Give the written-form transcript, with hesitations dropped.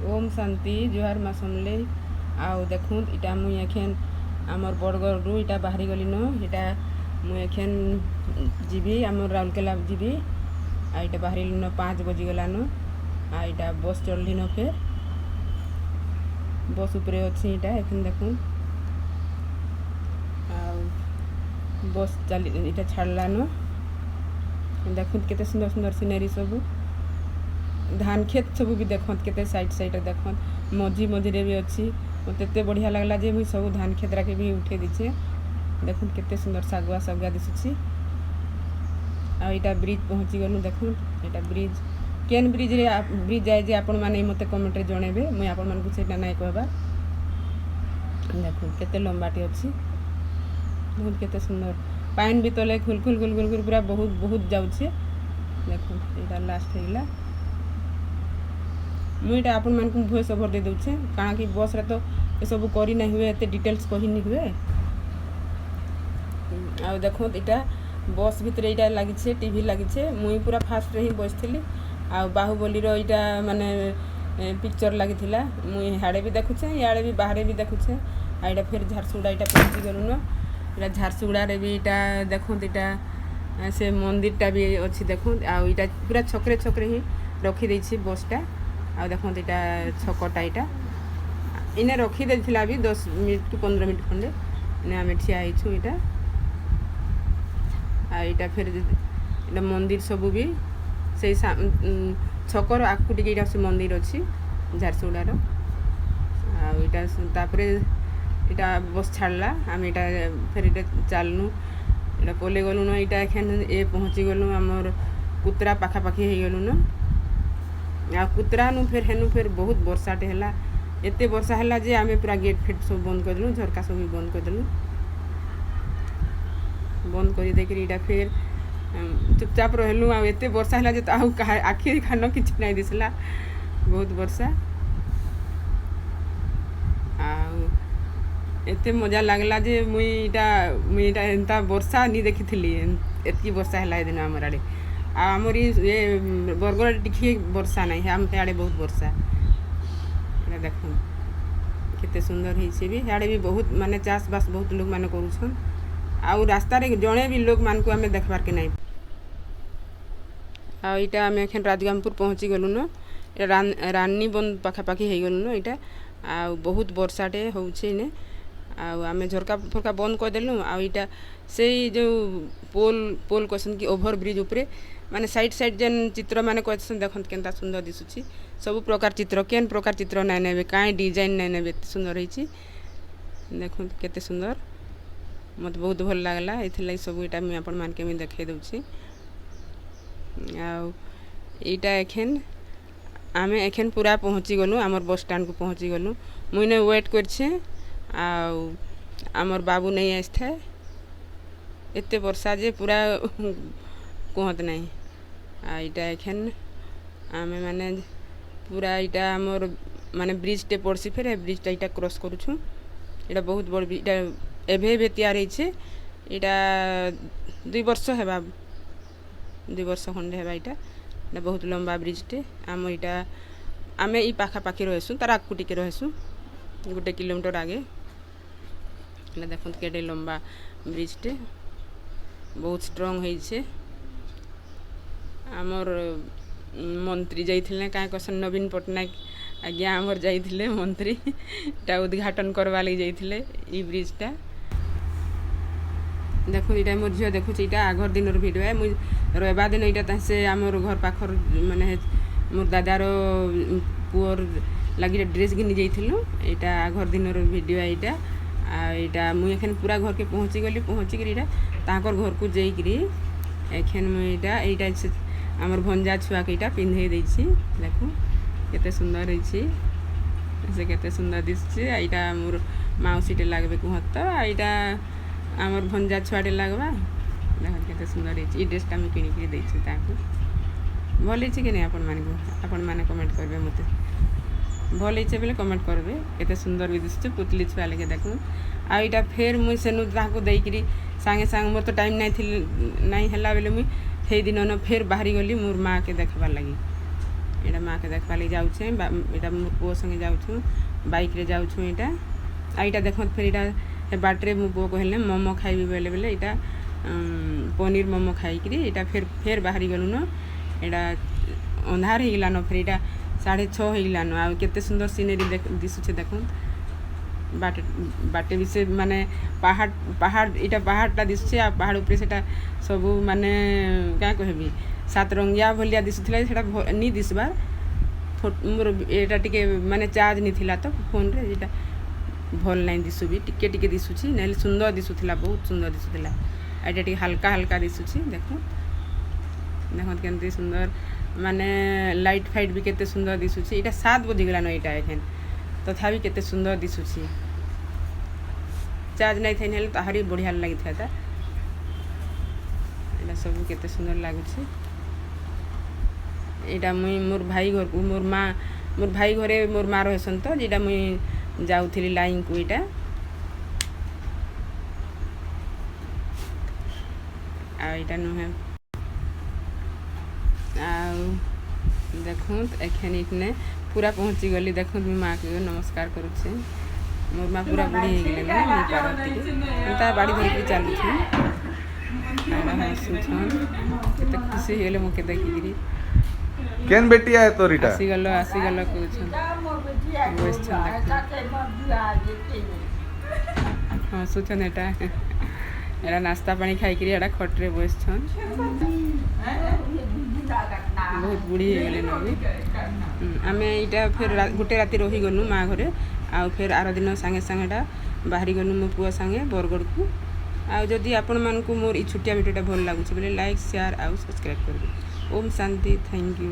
ओम शांति जुहार माँ समले आउ देखूँ इटा मुई एखेन आमर बड़गढ़ इटा बाहरी गली न इटा मुई एखेन जीवी आमर राउरकेला जीवी आ इटा बाहरी न 5 बजी गलान आ इटा बस चढ़ली न फिर बस उपरे अच्छी इटा एखन देखूँ आ बस चली इटा छाड़लान देखूँ केते सुंदर सुंदर सिनेरी सब धान खेत सब भी देखत केते साइड साइड देखत मझी मझी रे भी अच्छी मत एते बढ़िया लगला जे मुई सब धान खेतरा के भी उठे दीचे देखुन केते सुंदर सागुआ सागुआ दिसुची आ इटा ब्रिज पहुंची गनु देखुन इटा ब्रिज केन ब्रिज रे ब्रिज जाय जे आपण माने मते कमेंट रे जणेबे मुई आपण मान को सेटा नै कहबा देखुन केते लंबाटी अछि बहुत केते सुंदर पाइन भी तले खुल खुल खुल खुल पूरा बहुत बहुत जाउछे देखुन इटा लास्ट हेला मुईटा आपण मान को वॉइस ओवर दे दउछे काना कि बस रे तो ए सब करी नै हुए एते डिटेल्स कहि नै हुए आ देखो इटा बस भीतर इटा लागि छे टीवी लागि छे मुई पूरा फास्ट रे ही बसथिली आ बाहुबली रो इटा माने पिक्चर लागि थिला मुई हाडे भी देखुछे याडे भी बाहरे भी देखुछे आ इटा फिर झारसुगुड़ा इटा पहुंची गलु न इटा झारसुगुड़ा रे भी इटा देखो इटा से मंदिर टा भी अछि देखो आ इटा पूरा छकरे छकरे ही रखी दै छी बस टा आ देखो इटा छकटा इटा इने रखी देथिला भी 10 मिनिट कि 15 मिनिट खंडे ने आमे ठिया आइछु इटा आ इटा फिर इटा मंदिर सब भी से छकर आकु टिके इटा से मंदिर अछि झारसुगुड़ा रो आ इटा तापरे इटा बस छाड़ला आमे इटा फिर इटा चालनु इटा कोले गलु न इटा एखन ए पहुंची गलु हमर कुतरा पाखा पाखी हे गलु न आ कुतरा नु फिर हेनु फिर बहुत वर्षाटे हैला एते वर्षा हैला जे आमे पूरा गेट फेट सब बंद कर देलु झरका सब भी बंद कर देलु बंद करी देखि इटा फिर चुपचाप रहलु आ एते वर्षा हैला जे त आउ आखि खानो किछ नै दिसला बहुत वर्षा आ एते मजा लागला जे मुई इटा एंता वर्षा नी देखिथिली एतकी वर्षा हैला दिन हमर आडे आमर ये बरगढ़ टिके वर्षा नहीं है हम आड़े बहुत वर्षा ये देखो केते सुंदर ही से भी आड़े भी बहुत माने चाष बास बहुत लोग माने करूछन आ रास्ता रे जणे भी लोग मान को हमें देखबार के नहीं आ इटा हमें एखन राजगामपुर पहुंची गलु न रानी बंद पाखा पाखी हे गलु न इटा आ बहुत वर्षाटे होउछे ने आ आमे झरका फरका बंद कर देलु आ इटा से जो पोल क्वेश्चन की ओभर ब्रिज ऊपर माने साइड साइड जन चित्र माने क्वेश्चन देखत केनता सुंदर दिसुची सब प्रकार चित्र केन प्रकार चित्र नै नेबे काई डिजाइन नै नेबे सुंदर होईची देखो केते सुंदर मत बहुत भल लागला एथिलाई सब इटा मैं अपन मान के मैं देखे दउची आ इटा एखन आमे एखन पूरा पहुंची गलु हमर बस स्टैंड को पहुंची गलु मुइने वेट करछे आ हमर बाबू नै आस्थे एते वर्षा जे पूरा कहत नै आ इटा एखन आमे माने पूरा इटा हमर माने ब्रिज टे पड़सी फेर ब्रिज टा इटा क्रॉस करूछु इटा बहुत बड़ इटा एभे तैयार हेछे इटा 2 वर्ष हेबा 2 वर्ष खंडे हेबा इटा बहुत लंबा ब्रिज टे आम इटा आमे ई पाखा पाखी रहसु तार आकु टिके रहसु 1 किलोमीटर आगे देखो केडे लंबा ब्रिज टे बहुत स्ट्रांग है छे आमर मंत्री जाइथिले काय कसन नवीन पटनायक आज्ञा आमर जाइथिले मंत्री ता उद्घाटन करवा लई जाइथिले ई ब्रिज टा देखो इटा मोर झियो देखु इटा आगर दिन रो वीडियो है मु रविवार दिन इटा से आमर घर पाखर माने मोर दादार पुअर लागि ड्रेस घिनि जाइथिलु इटा आगर दिन रो वीडियो है इटा आ इटा मु एखन पूरा घर के पहुंची गली पहुंची करी इटा ताकर घर को जाई करी एखन मु इटा हमर भंजा छुआ के इटा पिन्हे दै छी देखो केते सुंदर रही छी से केते सुंदर दिसछि इटा मोर माउसीटे लागबे कहत आ इटा हमर भंजा छुआटे लागबा देखो केते सुंदर रही छी ई ड्रेसटा मैं किनि के दै छी ताको भल छी कि नहीं आपण माने कमेंट करबे मते भल इच्छे बेले कमेंट करबे केते सुंदर भी दिसछ पुतली छुआ लगे देखो आ इटा फेर मुई सेनु ताको देई करी संगे संग मोर तो टाइम नहीं हला बेले मुई हे दिन न फेर बाहरी गली मोर माँ के देखबार लगी ଏଇଟା ମାଆକେ ଦେଖବା ଲାଗି ଯାଉଛେ। ଏଇଟା ମୋ ପୁଅ संगे ଯାଉଛୁ, ବାଇକ୍ରେ ଯାଉଛୁ। ଏଇଟା ଆଉ ଏଇଟା ଦେଖନ୍ତ ଫେର୍ ଏଇଟା ଏ ବାଟରେ ମୋ ପୁଅ କହିଲେ ମୋମୋ ଖାଇବି ବେଲେ ବେଲେ ଏଇଟା ପନିର୍ ମୋମୋ ଖାଇକିରି ଏଇଟା ଫେର୍ ବାହାରି ଗଲୁନ। ଏଇଟା ଅନ୍ଧାର ହେଇଗଲାନ, ଫେର୍ ଏଇଟା 6:30 ହେଇଗଲାନ। ଆଉ କେତେ ସୁନ୍ଦର ସିନେରୀ ଦିଶୁଛେ ଦେଖୁନ୍। ବାଟେ ବି ସେ ମାନେ ପାହାଡ଼ ଏଇଟା ପାହାଡ଼ଟା ଦିଶୁଛେ। ଆଉ ପାହାଡ଼ ଉପରେ ସେଟା ସବୁ ମାନେ କାଁ କହିବି ସାତରଙ୍ଗିଆ ଭଳିଆ ଦିଶୁଥିଲା, ସେଟା ନି ଦିଶବାର୍। ମୋର ଏଇଟା ଟିକେ ମାନେ ଚାର୍ଜ ନି ଥିଲା ତ ଫୋନ୍ରେ, ଏଇଟା ଭଲ୍ ନାଇଁ ଦିଶୁ ବି, ଟିକେ ଟିକେ ଦିଶୁଛି। ନହେଲେ ସୁନ୍ଦର ଦିଶୁଥିଲା, ବହୁତ ସୁନ୍ଦର ଦିଶୁଥିଲା। ଏଇଟା ଟିକେ ହାଲକା ହାଲକା ଦିଶୁଛି। ଦେଖୁନ୍ କେମିତି ସୁନ୍ଦର ମାନେ ଲାଇଟ୍ ଫାଇଟ୍ ବି କେତେ ସୁନ୍ଦର ଦିଶୁଛି। ଏଇଟା 7 ବଜିଗଲାନ ଏଇଟା ଏଖେନ୍, ତଥାପି କେତେ ସୁନ୍ଦର ଦିଶୁଛି। ଚାର୍ଜ ନାଇଁ ଥାଇ ହେଲେ ତାହାରି ବଢ଼ିଆ ଲାଗିଥାନ୍ତା। ଏଇଟା ସବୁ କେତେ ସୁନ୍ଦର ଲାଗୁଛି। ଏଇଟା ମୁଇଁ ମୋର୍ ଭାଇ ଘରକୁ ମୋର୍ ଭାଇ ଘରେ ମୋର୍ ମା ରହେସନ୍ ତ, ଯେଇଟା ମୁଇଁ ଯାଉଥିଲି ଲାଇନ୍କୁ। ଏଇଟା ଆଉ ଏଇଟା ନୁହେଁ। ଆଉ ଦେଖୁନ୍ ଏଖେନ୍ ଇଠନେ ପୁରା ପହଞ୍ଚି ଗଲି। ଦେଖୁନ୍ ମୁଇଁ ମା'କେ ନମସ୍କାର କରୁଛେ। ମୋର୍ ମା ପୁରା ବୁଢ଼ୀ ହେଇଗଲେନ, ଏନ୍ତା ବାଡ଼ି ଧରିକିରି ଚାଲୁଛନ୍। ଏଇଟା ହସୁଛନ୍, କେତେ ଖୁସି ହେଇଗଲେ ମୋକେ ଦେଖିକିରି। କେନ୍ ବେଟିଆ ଏ ତୋର ଇଟା? ଆସିଗଲ କହୁଛନ୍, ବସିଛନ୍ ହସୁଛନ୍। ଏଟା ନାସ୍ତା ପାଣି ଖାଇକିରି ଏଟା ଖଟ୍ରେ ବସିଛନ୍। ବହୁତ ବୁଢ଼ୀ ହେଇଗଲେନ ବି। ଆମେ ଏଇଟା ଫେର୍ ଗୋଟେ ରାତି ରହିଗଲୁ ମା ଘରେ। ଆଉ ଫେର୍ ଆର ଦିନ ସାଙ୍ଗେ ସାଙ୍ଗେଟା ବାହାରି ଗଲୁ ମୋ ପୁଅ ସାଙ୍ଗେ ବରଗଡ଼କୁ। ଆଉ ଯଦି ଆପଣମାନଙ୍କୁ ମୋର ଏଇ ଛୋଟିଆ ଭିଡ଼ିଓଟା ଭଲ ଲାଗୁଛି ବୋଲେ ଲାଇକ୍, ସେୟାର ଆଉ ସବସ୍କ୍ରାଇବ୍ କରିବେ। ଓମ୍ ଶାନ୍ତି, ଥ୍ୟାଙ୍କ ୟୁ।